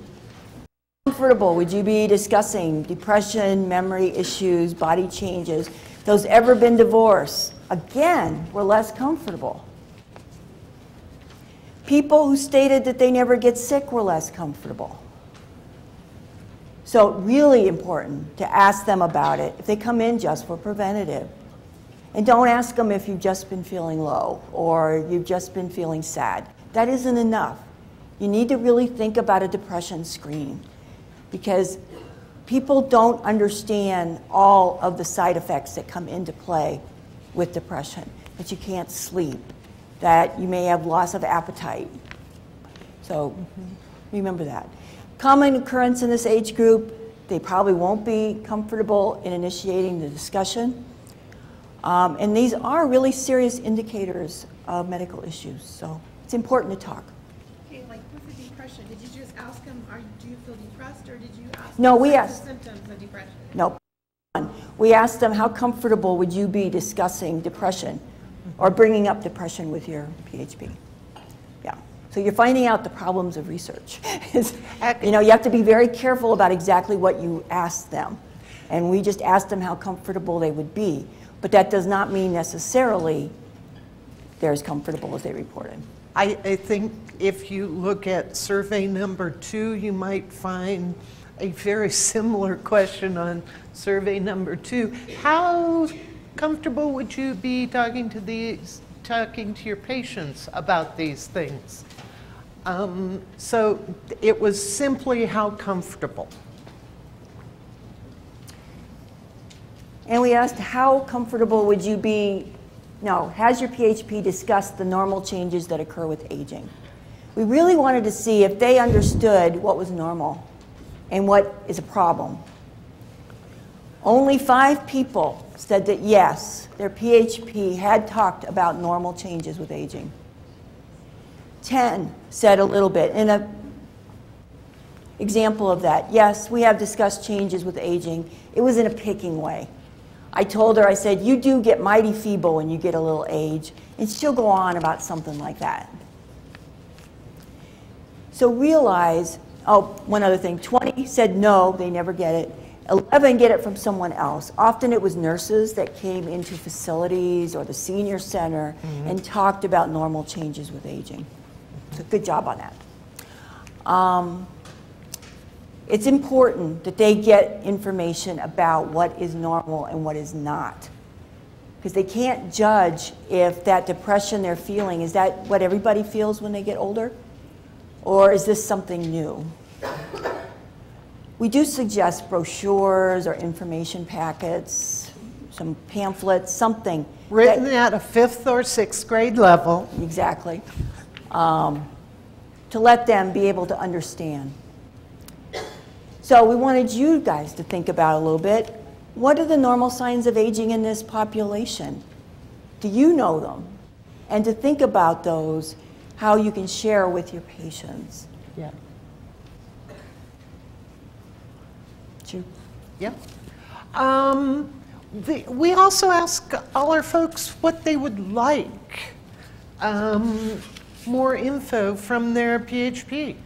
Comfortable, would you be discussing depression, memory issues, body changes? Those ever been divorced? Again, we're less comfortable. People who stated that they never get sick were less comfortable. So really important to ask them about it if they come in just for preventative. And don't ask them if you've just been feeling low or you've just been feeling sad. That isn't enough. You need to really think about a depression screen because people don't understand all of the side effects that come into play with depression. That you can't sleep, that you may have loss of appetite. So remember that. Common occurrence in this age group, they probably won't be comfortable in initiating the discussion. And these are really serious indicators of medical issues, so it's important to talk. Okay, like with the depression, did you just ask them, do you feel depressed, or did you ask No, them we the asked. symptoms of depression? Nope. We asked them, how comfortable would you be discussing depression or bringing up depression with your PhD? Yeah. So you're finding out the problems of research. You have to be very careful about exactly what you ask them. And we just asked them how comfortable they would be. But that does not mean necessarily they're as comfortable as they reported. I think if you look at survey number 2, you might find a very similar question on survey number 2. How comfortable would you be talking to your patients about these things? So it was simply how comfortable. And we asked, how comfortable would you be, has your PhD discussed the normal changes that occur with aging? We really wanted to see if they understood what was normal and what is a problem. Only 5 people said that yes, their PhD had talked about normal changes with aging. 10 said a little bit. And an example of that, yes, we have discussed changes with aging. It was in a picking way. I told her, I said, you do get mighty feeble when you get a little age, and she'll go on about something like that. So realize, one other thing, 20 said no, they never get it. 11 get it from someone else. Often it was nurses that came into facilities or the senior center and talked about normal changes with aging. So good job on that. It's important that they get information about what is normal and what is not. Because they can't judge if that depression they're feeling, is that what everybody feels when they get older? Or is this something new? We do suggest brochures or information packets, some pamphlets, something. Written at a 5th or 6th grade level. Exactly. To let them be able to understand. So we wanted you guys to think about a little bit. What are the normal signs of aging in this population? Do you know them? And to think about those, how you can share with your patients. Yeah. Sure. Yeah. We also ask all our folks what they would like. More info from their PhD.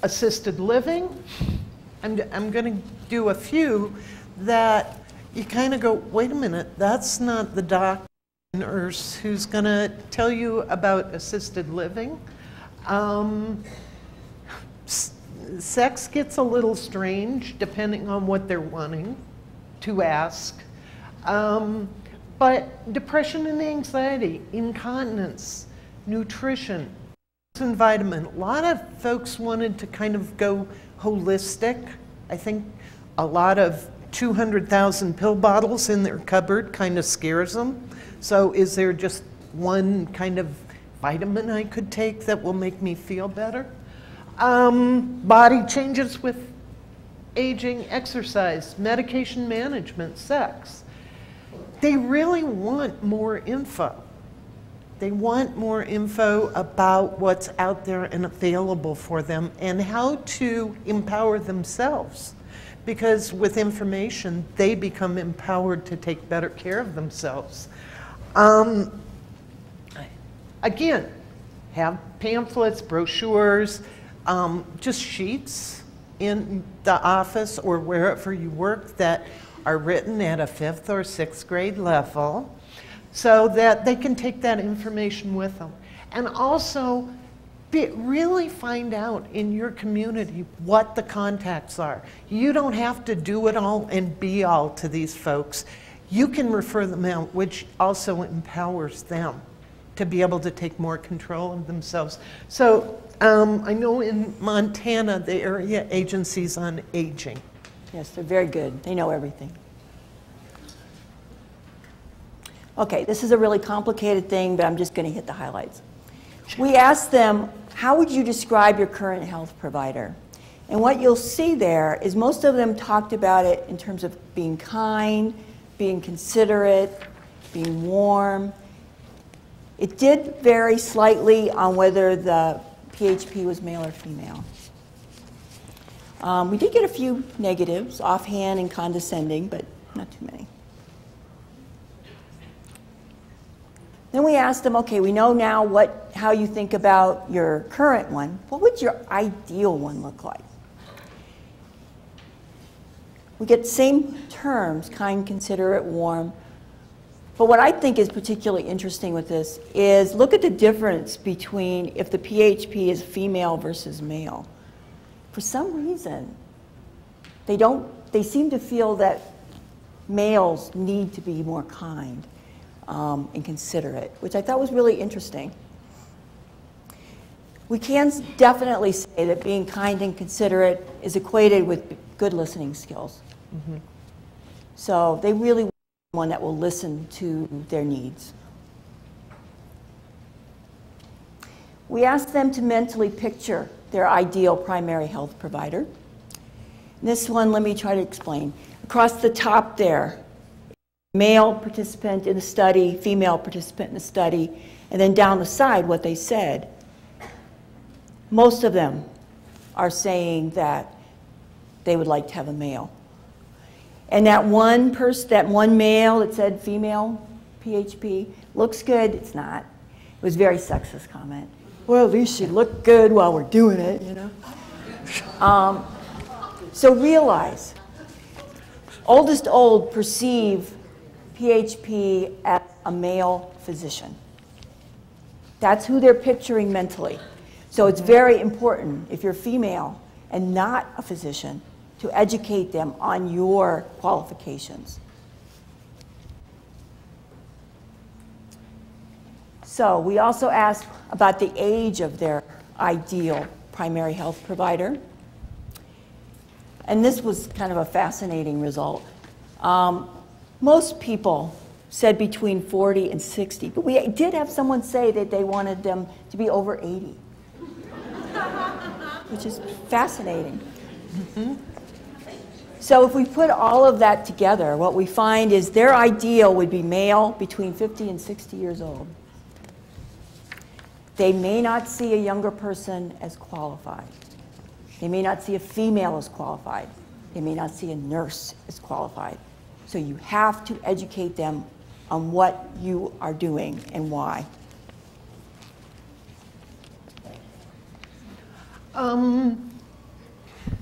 Assisted living. I'm going to do a few that you kind of go, wait a minute, that's not the doctor or nurse who's going to tell you about assisted living. Sex gets a little strange depending on what they're wanting to ask. But depression and anxiety, incontinence, nutrition, and vitamin. A lot of folks wanted to kind of go holistic. I think a lot of 200,000 pill bottles in their cupboard kind of scares them. So is there just one kind of vitamin I could take that will make me feel better? Body changes with aging, exercise, medication management, sex. They really want more info. They want more info about what's out there and available for them and how to empower themselves. Because with information, they become empowered to take better care of themselves. Again, have pamphlets, brochures, just sheets in the office or wherever you work that are written at a 5th or 6th grade level so that they can take that information with them. And also really find out in your community what the contacts are. You don't have to do it all and be all to these folks. You can refer them out, which also empowers them to be able to take more control of themselves. So I know in Montana, the area agencies on aging. Yes, they're very good. They know everything. Okay, this is a really complicated thing, but I'm just going to hit the highlights. We asked them, how would you describe your current health provider? And what you'll see there is most of them talked about it in terms of being kind, being considerate, being warm. It did vary slightly on whether the PHP was male or female. We did get a few negatives, offhand and condescending, but not too many. Then we asked them, okay, we know now how you think about your current one. What would your ideal one look like? We get the same terms, kind, considerate, warm. But what I think is particularly interesting with this is look at the difference between if the PHP is female versus male. For some reason, they seem to feel that males need to be more kind and considerate, which I thought was really interesting. We can definitely say that being kind and considerate is equated with good listening skills. Mm-hmm. So they really want someone that will listen to their needs. We asked them to mentally picture their ideal primary health provider. This one, let me try to explain. Across the top there, male participant in the study, female participant in the study, and then down the side what they said. Most of them are saying that they would like to have a male. And that one male that said female PHP looks good, it's not. It was a very sexist comment. Well, at least she looked good while we're doing it, you know. So realize oldest old perceive PHP as a male physician. That's who they're picturing mentally. So it's very important, if you're female and not a physician, to educate them on your qualifications. So we also asked about the age of their ideal primary health provider. And this was kind of a fascinating result. Most people said between 40 and 60, but we did have someone say that they wanted them to be over 80, which is fascinating. Mm-hmm. So if we put all of that together, what we find is their ideal would be male between 50 and 60 years old. They may not see a younger person as qualified. They may not see a female as qualified. They may not see a nurse as qualified. So you have to educate them on what you are doing and why.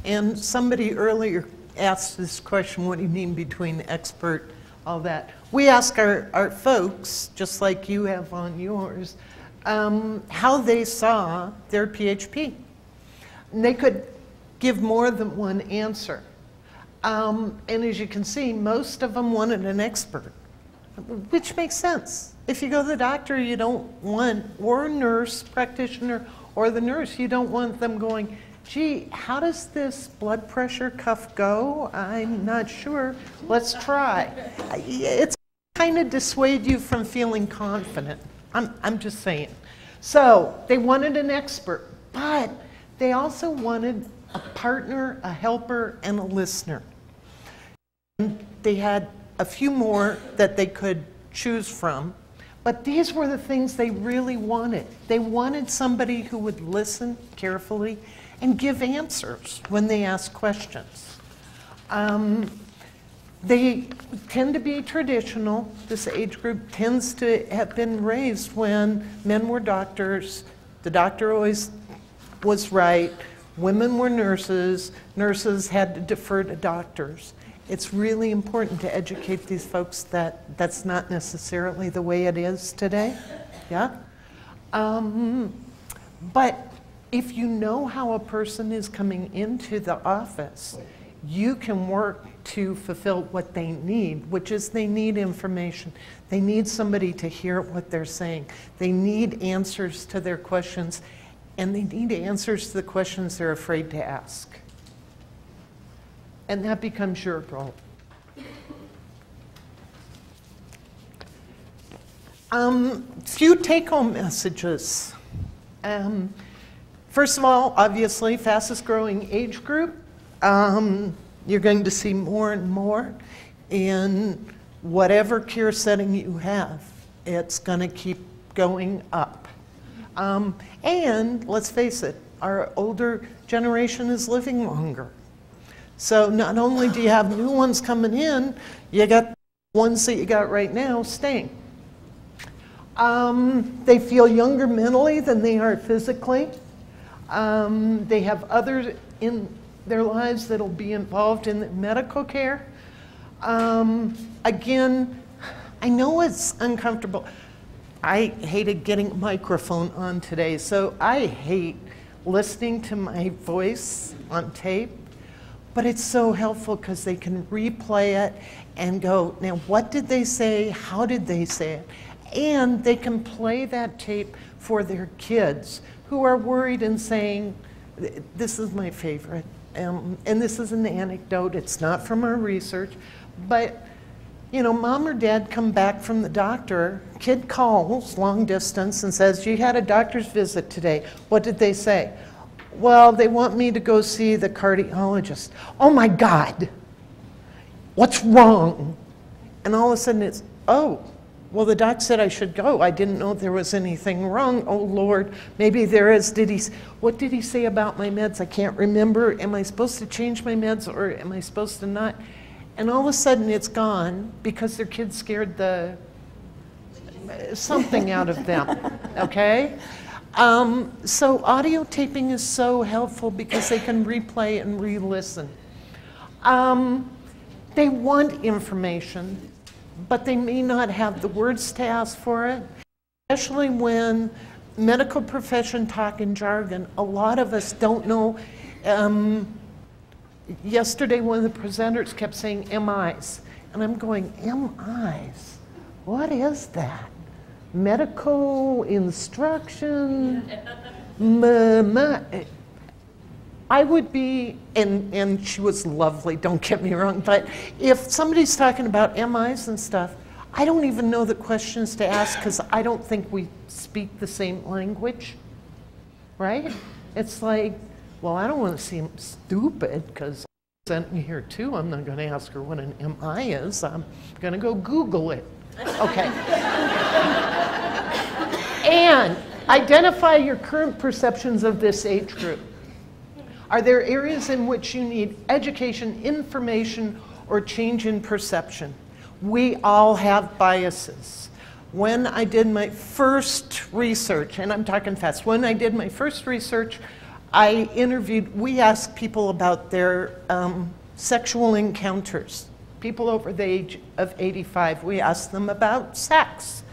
And somebody earlier asked this question, what do you mean between expert, all that? We ask our folks, just like you have on yours, how they saw their PHP. And they could give more than one answer. And as you can see, most of them wanted an expert, which makes sense. If you go to the doctor, you don't want, or nurse practitioner, or the nurse, you don't want them going, gee, how does this blood pressure cuff go? I'm not sure. Let's try. It's kind of dissuade you from feeling confident. I'm just saying. So they wanted an expert, but they also wanted a partner, a helper, and a listener. And they had a few more that they could choose from, but these were the things they really wanted. They wanted somebody who would listen carefully and give answers when they asked questions. They tend to be traditional. This age group tends to have been raised when men were doctors. The doctor always was right. Women were nurses. Nurses had to defer to doctors. It's really important to educate these folks that that's not necessarily the way it is today. Yeah? But if you know how a person is coming into the office, you can work to fulfill what they need, which is they need information. They need somebody to hear what they're saying. They need answers to their questions, and they need answers to the questions they're afraid to ask. And that becomes your role. Few take-home messages. First of all, obviously, fastest growing age group. You're going to see more and more in whatever care setting you have. It's going to keep going up. And let's face it, our older generation is living longer. So not only do you have new ones coming in, you got ones that you got right now staying. They feel younger mentally than they are physically. They have others in their lives that'll be involved in the medical care. Again, I know it's uncomfortable. I hated getting a microphone on today, so I hate listening to my voice on tape. But it's so helpful because they can replay it and go, now what did they say? How did they say it? And they can play that tape for their kids who are worried and saying, this is my favorite. And this is an anecdote. It's not from our research. But, you know, mom or dad come back from the doctor. Kid calls long distance and says, you had a doctor's visit today. What did they say? Well, they want me to go see the cardiologist. Oh my God, what's wrong? And all of a sudden it's, oh, well, the doc said I should go. I didn't know there was anything wrong. Oh Lord, maybe there is. What did he say about my meds? I can't remember. Am I supposed to change my meds or am I supposed to not? And all of a sudden it's gone because their kid scared the something out of them, okay? So audio taping is so helpful because they can replay and re-listen. They want information, but they may not have the words to ask for it, especially when medical profession talk in jargon. A lot of us don't know. Yesterday, one of the presenters kept saying MIs, and I'm going, MIs? What is that? Medical instruction? I would be, and she was lovely, don't get me wrong, but if somebody's talking about MIs and stuff, I don't even know the questions to ask because I don't think we speak the same language, right? It's like, well, I don't want to seem stupid because she sent me here too. I'm not going to ask her what an MI is. I'm going to go Google it. Okay. And identify your current perceptions of this age group. Are there areas in which you need education, information, or change in perception? We all have biases. When I did my first research, and I'm talking fast, when I did my first research, we asked people about their sexual encounters. People over the age of 85, we asked them about sex.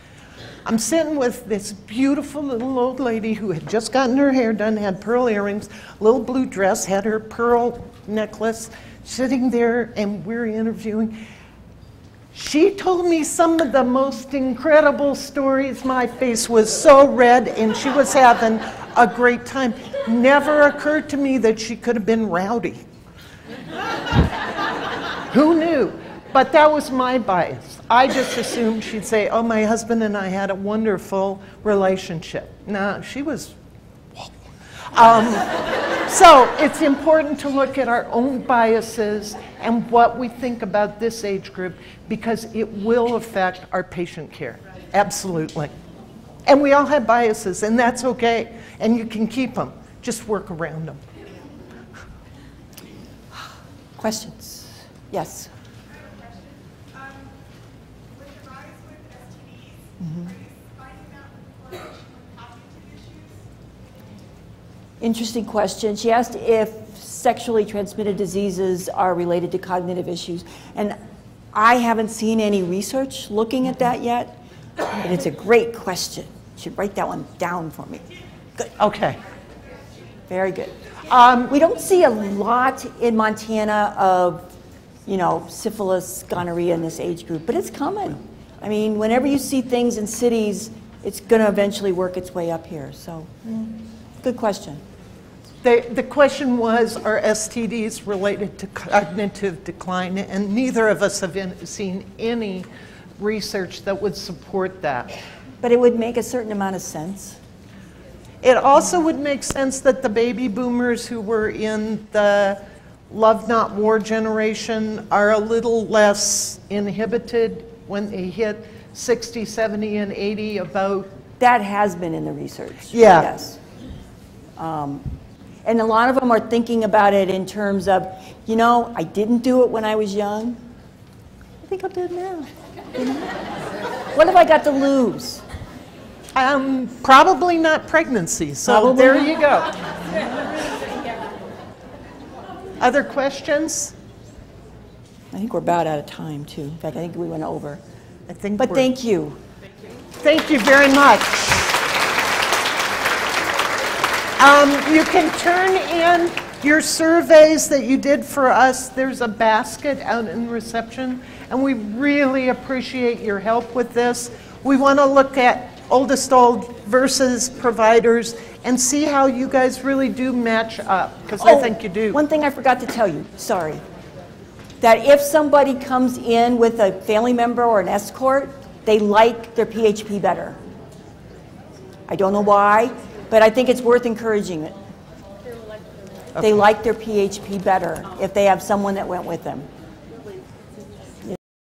I'm sitting with this beautiful little old lady who had just gotten her hair done, had pearl earrings, little blue dress, had her pearl necklace, sitting there, and we're interviewing. She told me some of the most incredible stories. My face was so red, and she was having a great time. Never occurred to me that she could have been rowdy. Who knew? But that was my bias. I just assumed she'd say, oh, my husband and I had a wonderful relationship. No, she was, so it's important to look at our own biases and what we think about this age group because it will affect our patient care. Absolutely. And we all have biases, and that's okay. And you can keep them. Just work around them. Questions? Yes. Interesting question. She asked if sexually transmitted diseases are related to cognitive issues. And I haven't seen any research looking at that yet, but it's a great question. You should write that one down for me. Good. Okay. Very good. We don't see a lot in Montana of, syphilis, gonorrhea in this age group, but it's coming. I mean, whenever you see things in cities, it's going to eventually work its way up here. So, good question. The question was, are STDs related to cognitive decline? And neither of us have seen any research that would support that. But it would make a certain amount of sense. It also would make sense that the baby boomers who were in the love not war generation are a little less inhibited when they hit 60, 70, and 80 about... That has been in the research. Yeah. Yes. And a lot of them are thinking about it in terms of, I didn't do it when I was young. I think I'll do it now. What have I got to lose? Probably not pregnancy, so Probably there not. you go. Other questions? I think we're about out of time, too. In fact, I think we went over. But thank you. Thank you very much. You can turn in your surveys that you did for us. There's a basket out in reception, and we really appreciate your help with this. We want to look at oldest old versus providers and see how you guys really do match up, because I think you do. One thing I forgot to tell you, sorry. That if somebody comes in with a family member or an escort, they like their PHP better. I don't know why, but I think it's worth encouraging it. They like their PHP better if they have someone that went with them.